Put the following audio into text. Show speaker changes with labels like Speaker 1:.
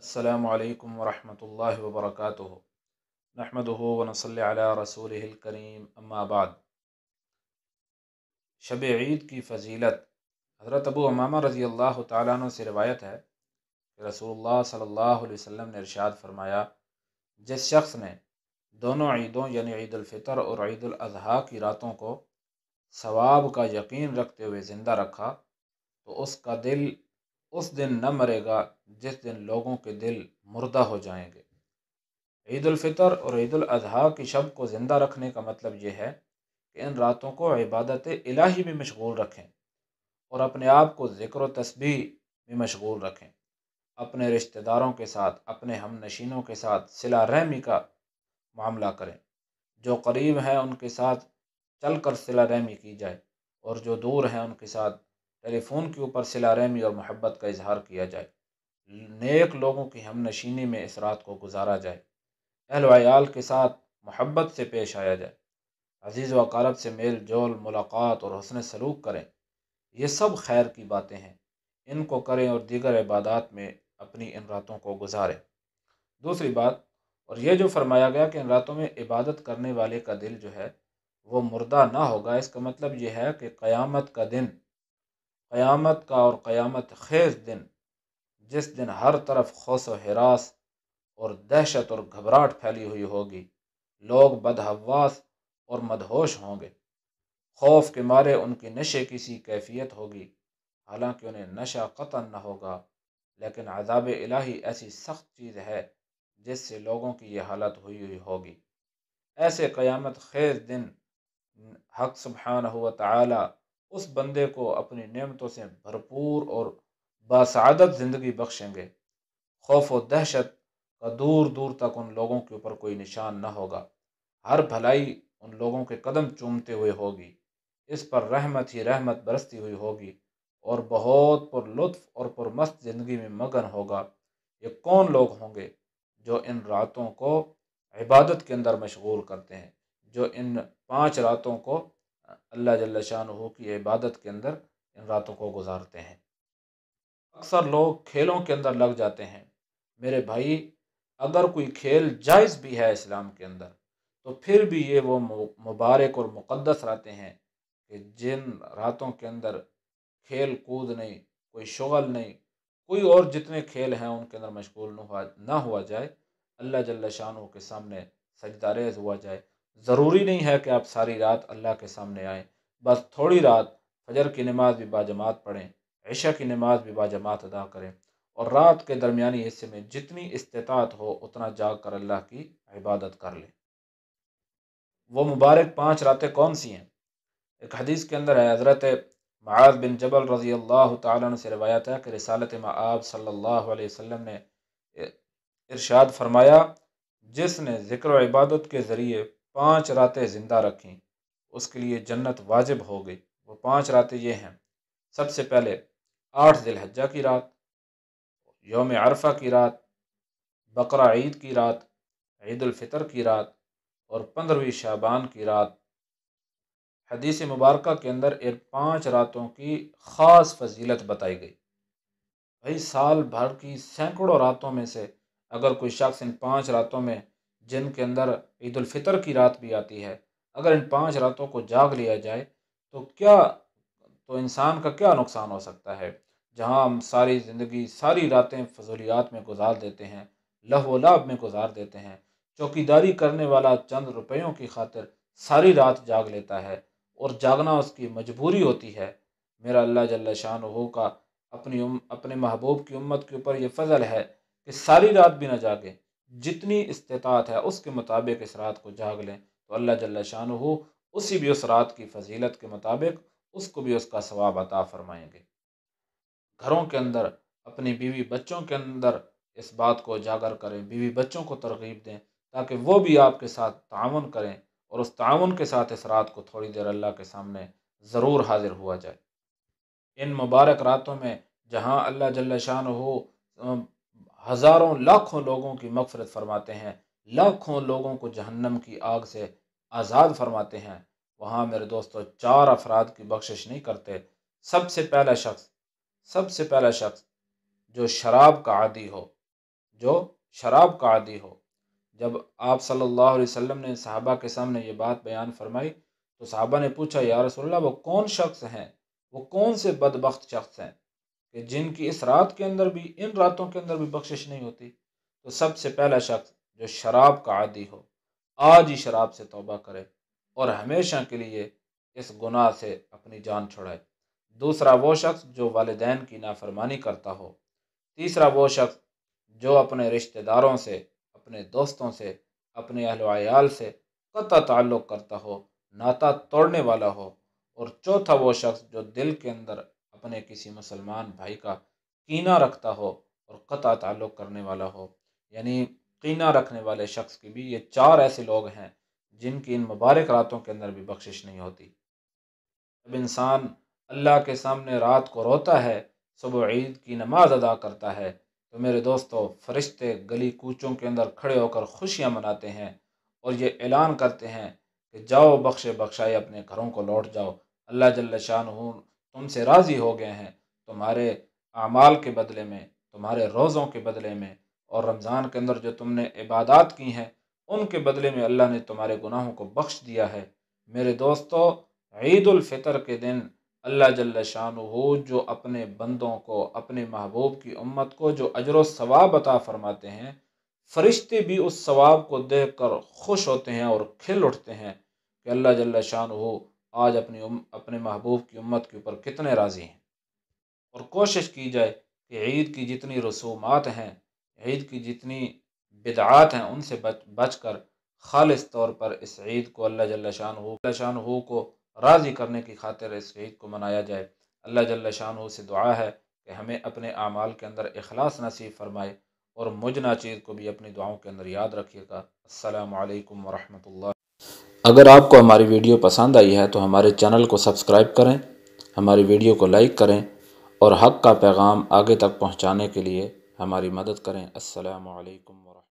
Speaker 1: अस्सलामु अलैकुम वरहमतुल्लाहि वबरकातुहु नहमदुहु व नसल्ली अला रसूलिहिल करीम अम्मा बाद। शब ईद की फ़जीलत। हज़रत अबू उमामा रज़ी अल्लाह तआला अन्हु से रिवायत है कि रसूलुल्लाह सल्लल्लाहु अलैहि वसल्लम ने इरशाद फरमाया, जिस शख्स ने दोनों ईदों यानी ईद उल फ़ितर और ईद उल अज़हा की रातों को सवाब का यकीन रखते हुए ज़िंदा रखा तो उसका दिल उस दिन न मरेगा जिस दिन लोगों के दिल मुर्दा हो जाएंगे। ईद उल फ़ितर और ईद उल अज़हा की शब को ज़िंदा रखने का मतलब ये है कि इन रातों को इबादत इलाही में मशगूल रखें और अपने आप को ज़िक्र व तस्बीह में मशगूल रखें। अपने रिश्तेदारों के साथ, अपने हम नशीनों के साथ सिला रहमी का मामला करें। जो करीब हैं उनके साथ चल कर सिला रहमी की जाए और जो दूर हैं उनके साथ टेलीफोन के ऊपर सिला रहमी और मोहब्बत का इजहार किया जाए। नेक लोगों की हम नशीनी में इस रात को गुजारा जाए। अहल व अयाल के साथ मोहब्बत से पेश आया जाए। अजीज़ व अकारब से मेल जोल, मुलाकात और हुस्न सलूक करें। ये सब खैर की बातें हैं, इनको करें और दीगर इबादात में अपनी इन रातों को गुजारें। दूसरी बात, और ये जो फरमाया गया कि इन रातों में इबादत करने वाले का दिल जो है वो मुर्दा ना होगा, इसका मतलब ये है कि क़यामत का दिन, क़यामत का और क़यामत खेज़ दिन, जिस दिन हर तरफ खौस व हिरास और दहशत और घबराहट फैली हुई होगी, लोग बदहवास और मदहोश होंगे। खौफ के मारे उनकी नशे की सी कैफियत होगी, हालांकि उन्हें नशा कतन न होगा, लेकिन अज़ाब इलाही ऐसी सख्त चीज़ है जिससे लोगों की ये हालत हुई होगी। ऐसे क़यामत खेज़ दिन हक़ सुब्हानहु व तआला उस बंदे को अपनी नेमतों से भरपूर और बासआदत ज़िंदगी बख्शेंगे। खौफ व दहशत का दूर दूर तक उन लोगों के ऊपर कोई निशान न होगा। हर भलाई उन लोगों के कदम चूमते हुए होगी। इस पर रहमत ही रहमत बरसती हुई होगी और बहुत पुरलुत्फ़ और पुरमस्त ज़िंदगी में मगन होगा। ये कौन लोग होंगे जो इन रातों को इबादत के अंदर मशगूल करते हैं, जो इन 5 रातों को अल्लाह जल्ल शानुहु की इबादत के अंदर इन रातों को गुजारते हैं। अक्सर लोग खेलों के अंदर लग जाते हैं। मेरे भाई, अगर कोई खेल जायज़ भी है इस्लाम के अंदर, तो फिर भी ये वो मुबारक और मुक़द्दस रातें हैं कि जिन रातों के अंदर खेल कूद नहीं, कोई शुगल नहीं, कोई और जितने खेल हैं उनके अंदर मशगूल ना हुआ जाए। अल्लाह जल्ल शानुहु के सामने सजदा रेज़ हुआ जाए। ज़रूरी नहीं है कि आप सारी रात अल्लाह के सामने आएँ, बस थोड़ी रात फजर की नमाज भी बाजमात पढ़ें, इशा की नमाज भी बाजमात अदा करें और रात के दरमियानी हिस्से में जितनी इस्तिताअत हो उतना जाग कर अल्लाह की इबादत कर लें। वो मुबारक 5 रातें कौन सी हैं? एक हदीस के अंदर है, हज़रत मुआज़ बिन जबल रज़ी अल्लाह तआला अन्हु से रिवायत है कि रिसालत मआब सल्लल्लाहु अलैहि वसल्लम ने इरशाद फरमाया, जिसने ज़िक्र व इबादत के ज़रिए 5 रातें ज़िंदा रखीं उसके लिए जन्नत वाजिब हो गई। वो 5 रातें ये हैं। सबसे पहले 8 ज़िलहज्जा की रात, यौम अरफा की रात, बकरा ईद की रात, ईद उल फ़ितर की रात और 15वीं शाबान की रात। हदीस मुबारक के अंदर इन 5 रातों की ख़ास फजीलत बताई गई। भाई, साल भर की सैकड़ों रातों में से अगर कोई शख्स इन 5 रातों में, जिनके अंदर ईद उल फ़ितर की रात भी आती है, अगर इन 5 रातों को जाग लिया जाए तो इंसान का क्या नुकसान हो सकता है। जहाँ हम सारी ज़िंदगी, सारी रातें फजूलियात में गुजार देते हैं, लहव लाभ में गुजार देते हैं। चौकीदारी करने वाला चंद रुपयों की खातिर सारी रात जाग लेता है और जागना उसकी मजबूरी होती है। मेरा अल्लाह जल्ल शानुहु का अपने महबूब की उम्मत के ऊपर ये फ़ज़ल है कि सारी रात भी ना जागे, जितनी इस्तिताअत है उसके मुताबिक इस रात को जाग लें तो अल्लाह जल्ल शानुहु उस रात की फजीलत के मुताबिक उसको भी उसका सवाब अता फरमाएंगे। घरों के अंदर अपनी बीवी बच्चों के अंदर इस बात को उजागर करें, बीवी बच्चों को तरगीब दें ताकि वो भी आपके साथ ताउन करें और उस ताउन के साथ इस रात को थोड़ी देर अल्लाह के सामने ज़रूर हाजिर हुआ जाए। इन मुबारक रातों में जहाँ अल्लाह जल्ल शानुहु हज़ारों लाखों लोगों की मग़फ़िरत फरमाते हैं, लाखों लोगों को जहन्नम की आग से आज़ाद फरमाते हैं, वहाँ मेरे दोस्तों 4 अफराद की बख्शिश नहीं करते। सबसे पहला शख्स जो शराब का आदी हो, جو شراب کا عادی ہو۔ جب آپ صلی اللہ علیہ وسلم نے صحابہ کے سامنے یہ بات بیان فرمائی تو صحابہ نے پوچھا یا رسول اللہ وہ کون شخص ہیں، وہ کون سے بدبخت شخص ہیں کہ جن کی اس رات کے اندر بھی، ان راتوں کے اندر بھی بخشش نہیں ہوتی؟ تو سب سے پہلا شخص جو شراب کا عادی ہو، آج ہی شراب سے توبہ کرے اور ہمیشہ کے لیے اس گناہ سے اپنی جان چھڑائے۔ دوسرا وہ شخص جو والدین کی نافرمانی کرتا ہو۔ تیسرا وہ شخص جو اپنے رشتہ داروں سے، اپنے دوستوں سے، اپنے اہل و عیال سے قطع تعلق کرتا ہو، ناتا توڑنے والا ہو۔ اور چوتھا وہ شخص جو دل کے اندر اپنے کسی مسلمان بھائی کا کینہ رکھتا ہو اور قطع تعلق کرنے والا ہو۔ یعنی کینہ رکھنے والے شخص کی بھی یہ چار ایسے لوگ ہیں جن کی ان مبارک راتوں کے اندر بھی بخشش نہیں ہوتی۔ جب انسان اللہ کے سامنے رات کو روتا ہے، صبح عید کی نماز ادا کرتا ہے، تو میرے دوستو فرشتے گلی کوچوں کے اندر کھڑے ہو کر خوشیاں مناتے ہیں اور یہ اعلان کرتے ہیں کہ جاؤ بخشے بخشائے اپنے گھروں کو لوٹ جاؤ، اللہ جل شانہ تم سے راضی ہو گئے ہیں، تمہارے اعمال کے بدلے میں، تمہارے روزوں کے بدلے میں، اور رمضان کے اندر جو تم نے عبادات کی ہیں ان کے بدلے میں اللہ نے تمہارے گناہوں کو بخش دیا ہے۔ میرے دوستو عید الفطر کے دن اللہ جل شانہ جو اپنے بندوں کو، اپنے محبوب کی امت کو جو اجر و ثواب عطا فرماتے ہیں، فرشتے بھی اس ثواب کو دیکھ کر خوش ہوتے ہیں اور کھل اٹھتے ہیں کہ اللہ جل شانہ آج اپنے محبوب کی امت کے اوپر کتنے راضی ہیں۔ اور کوشش کی جائے کہ عید کی جتنی رسومات ہیں، عید کی جتنی بدعات ہیں، ان سے بچ کر خالص طور پر اس عید کو اللہ جل شانہ کو راضی کرنے کی خاطر اس عید کو منایا جائے۔ اللہ جل شانہ سے دعا ہے کہ ہمیں اپنے اعمال کے اندر اخلاص نصیب فرمائے اور مجھ ناچیز کو بھی اپنی دعاؤں کے اندر یاد رکھیے گا۔ السلام علیکم ورحمۃ اللہ۔ اگر آپ کو ہماری ویڈیو پسند آئی ہے تو ہمارے چینل کو سبسکرائب کریں، ہماری ویڈیو کو لائک کریں اور حق کا پیغام آگے تک پہنچانے کے لیے ہماری مدد کریں۔ السلام علیکم ورحمۃ اللہ۔